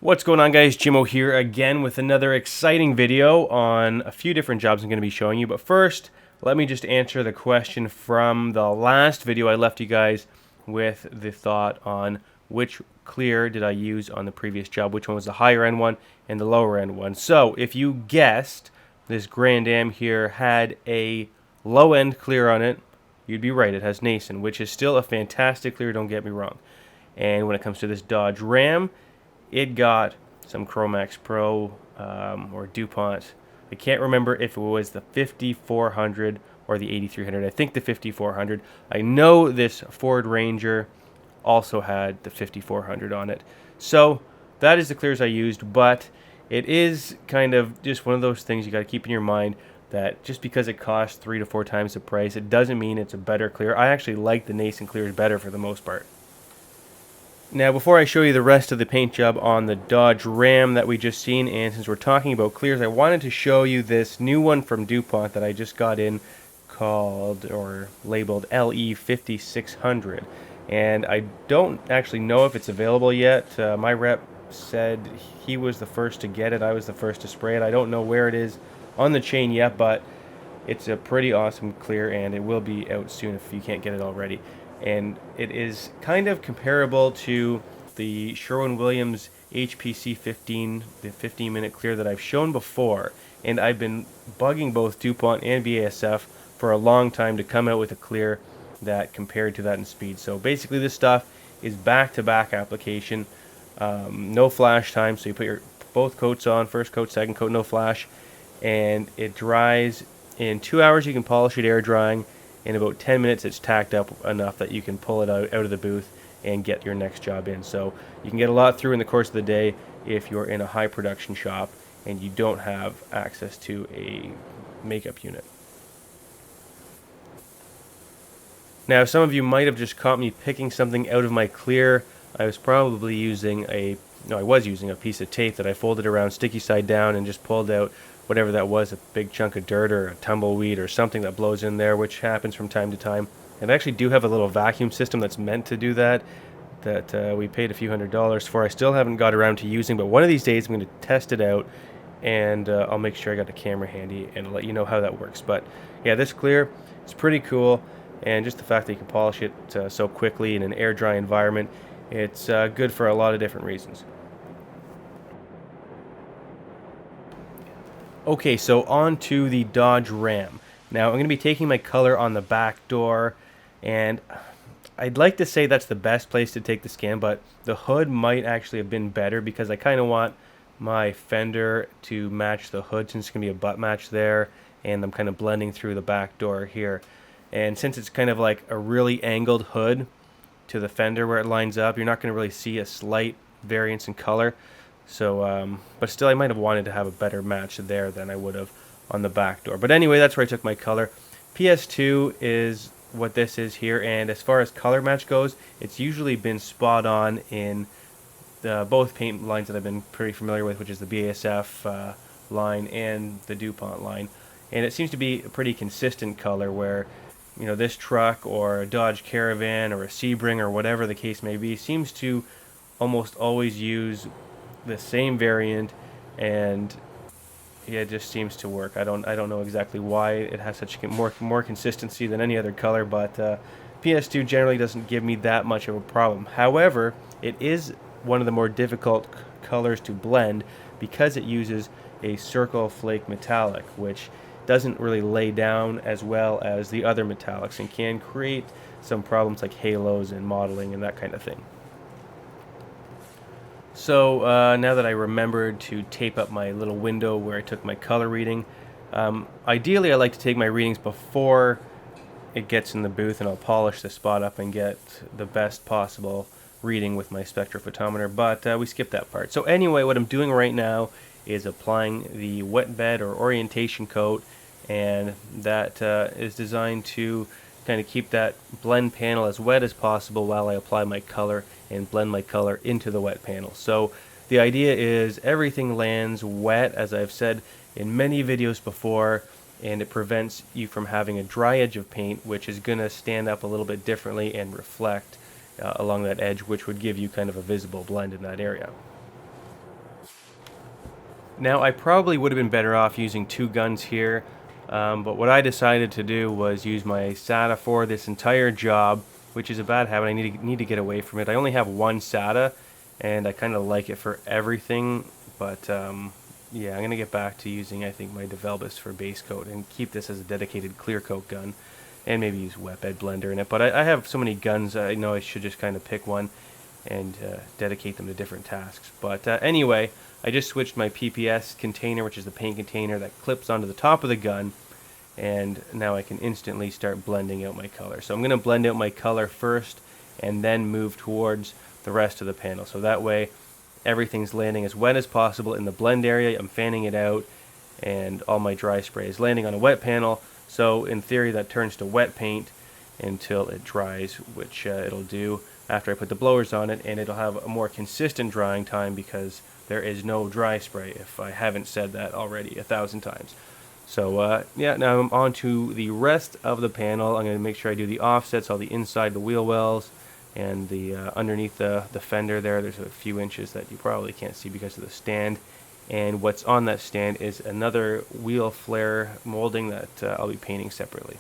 What's going on, guys? Jimmo here again with another exciting video on a few different jobs I'm going to be showing you. But first, let me just answer the question from the last video. I left you guys with the thought on which clear did I use on the previous job, which one was the higher end one and the lower end one. So if you guessed this Grand Am here had a low end clear on it, you'd be right. It has Nason, which is still a fantastic clear, don't get me wrong. And when it comes to this Dodge Ram, it got some Cromax Pro or DuPont. I can't remember if it was the 5400 or the 8300. I think the 5400. I know this Ford Ranger also had the 5400 on it. So that is the clears I used, but it is kind of just one of those things you got to keep in your mind that just because it costs 3 to 4 times the price, it doesn't mean it's a better clear. I actually like the Nason clears better for the most part. Now, before I show you the rest of the paint job on the Dodge Ram that we just seen, and since we're talking about clears, I wanted to show you this new one from DuPont that I just got in called, or labeled, LE5600. And I don't actually know if it's available yet. My rep said he was the first to get it. I was the first to spray it. I don't know where it is on the chain yet, but it's a pretty awesome clear, and it will be out soon if you can't get it already. And it is kind of comparable to the Sherwin-Williams HPC 15, the 15-minute clear that I've shown before. And I've been bugging both DuPont and BASF for a long time to come out with a clear that compared to that in speed. So basically this stuff is back-to-back application, no flash time. So you put your both coats on, first coat, second coat, no flash. And it dries in 2 hours. You can polish it air drying. In about 10 minutes, it's tacked up enough that you can pull it out of the booth and get your next job in. So you can get a lot through in the course of the day if you're in a high production shop and you don't have access to a makeup unit. Now, some of you might have just caught me picking something out of my clear. I was probably using I was using a piece of tape that I folded around sticky side down and just pulled out whatever that was, a big chunk of dirt or a tumbleweed or something that blows in there, which happens from time to time. And I actually do have a little vacuum system that's meant to do that, we paid a few $100s for. I still haven't got around to using, but one of these days I'm going to test it out, and I'll make sure I got the camera handy and I'll let you know how that works. But yeah, this clear is pretty cool, and just the fact that you can polish it so quickly in an air dry environment, it's good for a lot of different reasons. Okay, so on to the Dodge Ram. Now, I'm going to be taking my color on the back door, and I'd like to say that's the best place to take the scan, but the hood might actually have been better because I kind of want my fender to match the hood since it's going to be a butt match there, and I'm kind of blending through the back door here. And since it's kind of like a really angled hood to the fender where it lines up, you're not going to really see a slight variance in color. So, but still, I might have wanted to have a better match there than I would have on the back door. But anyway, that's where I took my color. PS2 is what this is here, and as far as color match goes, it's usually been spot on in both paint lines that I've been pretty familiar with, which is the BASF line and the DuPont line. And it seems to be a pretty consistent color where, you know, this truck or a Dodge Caravan or a Sebring or whatever the case may be seems to almost always use the same variant, and yeah, it just seems to work. I don't know exactly why it has such more consistency than any other color, but PS2 generally doesn't give me that much of a problem. However, it is one of the more difficult colors to blend because it uses a circle flake metallic, which doesn't really lay down as well as the other metallics and can create some problems like halos and modeling and that kind of thing. So now that I remembered to tape up my little window where I took my color reading, ideally I like to take my readings before it gets in the booth, and I'll polish the spot up and get the best possible reading with my spectrophotometer, but we skipped that part. So anyway, what I'm doing right now is applying the wet bed or orientation coat, and that is designed to kind of keep that blend panel as wet as possible while I apply my color and blend my color into the wet panel. So the idea is everything lands wet, as I've said in many videos before, and it prevents you from having a dry edge of paint, which is going to stand up a little bit differently and reflect along that edge, which would give you kind of a visible blend in that area. Now, I probably would have been better off using two guns here, but what I decided to do was use my SATA for this entire job, which is a bad habit. I need to get away from it. I only have one SATA, and I kind of like it for everything, but yeah, I'm going to get back to using, I think, my DeVelbus for Basecoat and keep this as a dedicated clear coat gun, and maybe use wet bed blender in it. But I have so many guns, I know I should just kind of pick one and dedicate them to different tasks. But anyway, I just switched my PPS container, which is the paint container that clips onto the top of the gun, and now I can instantly start blending out my color. So I'm going to blend out my color first and then move towards the rest of the panel. So that way everything's landing as wet as possible in the blend area. I'm fanning it out, and all my dry spray is landing on a wet panel. So in theory that turns to wet paint until it dries, which it'll do after I put the blowers on it, and it'll have a more consistent drying time because there is no dry spray, if I haven't said that already 1,000 times. So yeah, now I'm on to the rest of the panel. I'm going to make sure I do the offsets, all the inside the wheel wells, and the underneath the fender there. There's a few inches that you probably can't see because of the stand. And what's on that stand is another wheel flare molding that I'll be painting separately.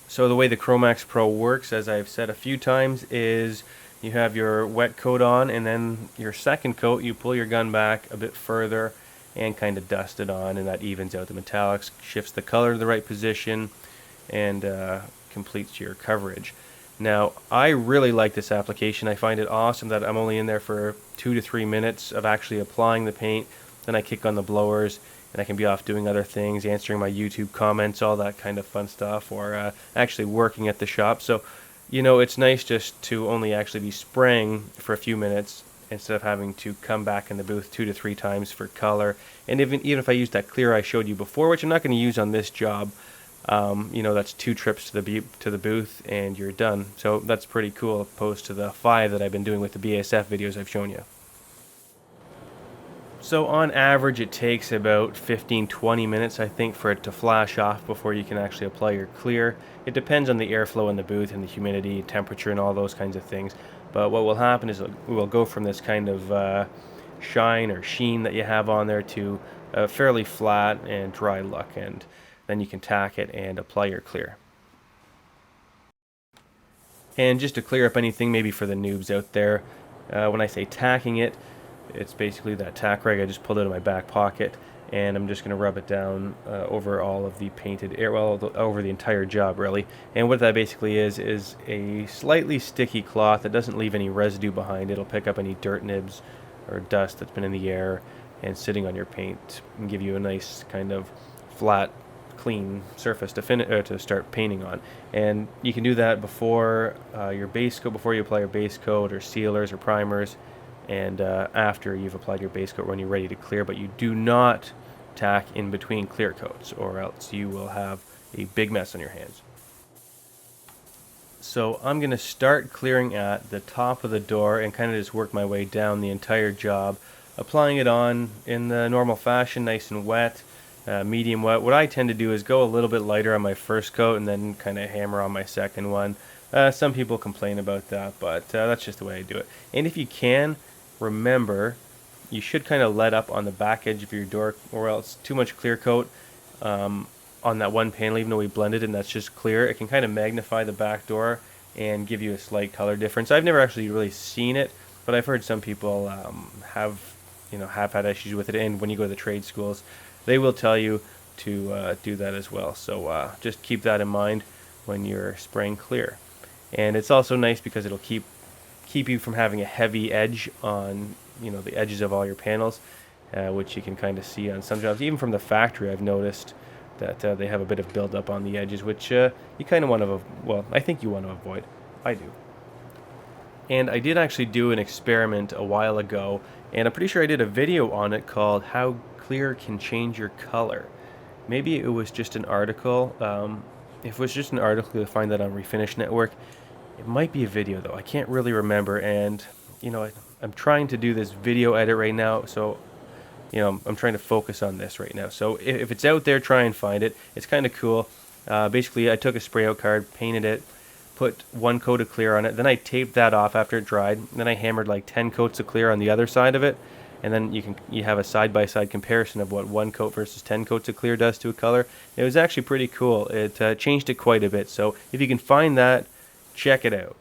So the way the Cromax Pro works, as I've said a few times, is you have your wet coat on, and then your second coat, you pull your gun back a bit further and kind of dust it on, and that evens out the metallics, shifts the color to the right position, and completes your coverage. Now, I really like this application. I find it awesome that I'm only in there for 2 to 3 minutes of actually applying the paint. Then I kick on the blowers, and I can be off doing other things, answering my YouTube comments, all that kind of fun stuff, or actually working at the shop. So, you know, it's nice just to only actually be spraying for a few minutes instead of having to come back in the booth 2 to 3 times for color. And even if I use that clear I showed you before, which I'm not going to use on this job, you know, that's 2 trips to the booth and you're done. So that's pretty cool, opposed to the 5 that I've been doing with the BASF videos I've shown you. So on average it takes about 15-20 minutes, I think, for it to flash off before you can actually apply your clear. It depends on the airflow in the booth and the humidity, temperature, and all those kinds of things. But what will happen is we will go from this kind of shine or sheen that you have on there to a fairly flat and dry look, and then you can tack it and apply your clear. And just to clear up anything maybe for the noobs out there, when I say tacking it, it's basically that tack rag I just pulled out of my back pocket, and I'm just going to rub it down over all of the painted area, well, over the entire job really. And what that basically is a slightly sticky cloth that doesn't leave any residue behind. It'll pick up any dirt nibs or dust that's been in the air and sitting on your paint and give you a nice kind of flat, clean surface to start painting on. And you can do that before your base coat, before you apply your base coat or sealers or primers, and after you've applied your base coat when you're ready to clear. But you do not tack in between clear coats, or else you will have a big mess on your hands. So I'm going to start clearing at the top of the door and kind of just work my way down the entire job, applying it on in the normal fashion, nice and wet, medium wet. What I tend to do is go a little bit lighter on my first coat and then kind of hammer on my second one. Some people complain about that, but that's just the way I do it. And if you can, remember, you should kind of let up on the back edge of your door, or else too much clear coat on that one panel, even though we blended and that's just clear, it can kind of magnify the back door and give you a slight color difference. I've never actually really seen it, but I've heard some people have had issues with it, and when you go to the trade schools, they will tell you to do that as well. So just keep that in mind when you're spraying clear. And it's also nice because it'll keep you from having a heavy edge on the edges of all your panels, which you can kind of see on some jobs. Even from the factory, I've noticed that they have a bit of buildup on the edges, which you kind of want to, well, I think you want to avoid. I do. And I did actually do an experiment a while ago, and I'm pretty sure I did a video on it called How Clear Can Change Your Color. Maybe it was just an article. If it was just an article, you'll find that on Refinish Network. It might be a video though, I can't really remember, and I'm trying to do this video edit right now, so I'm trying to focus on this right now. So if it's out there, try and find it. It's kind of cool. Basically, I took a spray out card, painted it, put 1 coat of clear on it, then I taped that off after it dried, then I hammered like 10 coats of clear on the other side of it, and then you have a side-by-side comparison of what 1 coat versus 10 coats of clear does to a color. It was actually pretty cool. It changed it quite a bit. So if you can find that, check it out.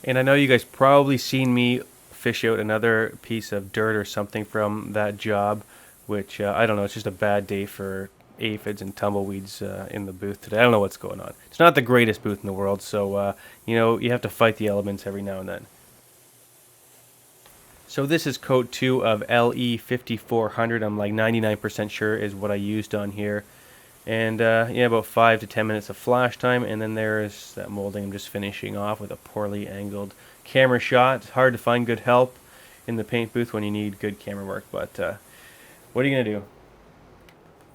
And I know you guys probably seen me fish out another piece of dirt or something from that job, which I don't know, it's just a bad day for aphids and tumbleweeds in the booth today. I don't know what's going on. It's not the greatest booth in the world, so you know, you have to fight the elements every now and then. So this is coat 2 of LE 5400. I'm like 99% sure is what I used on here. And yeah, about 5 to 10 minutes of flash time, and then there's that molding I'm just finishing off with a poorly angled camera shot. It's hard to find good help in the paint booth when you need good camera work, but what are you going to do?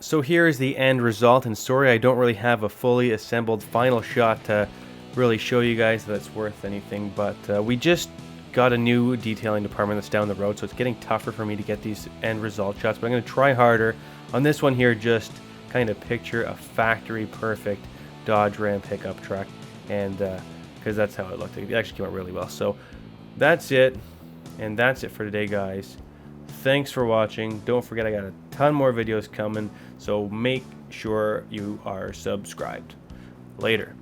So here is the end result, and sorry I don't really have a fully assembled final shot to really show you guys that it's worth anything, but we just got a new detailing department that's down the road, so it's getting tougher for me to get these end result shots, but I'm going to try harder. On this one here, just kind of picture a factory perfect Dodge Ram pickup truck, and because that's how it looked. It actually came out really well. So that's it, and that's it for today, guys. Thanks for watching. Don't forget I got a ton more videos coming, so make sure you are subscribed. Later.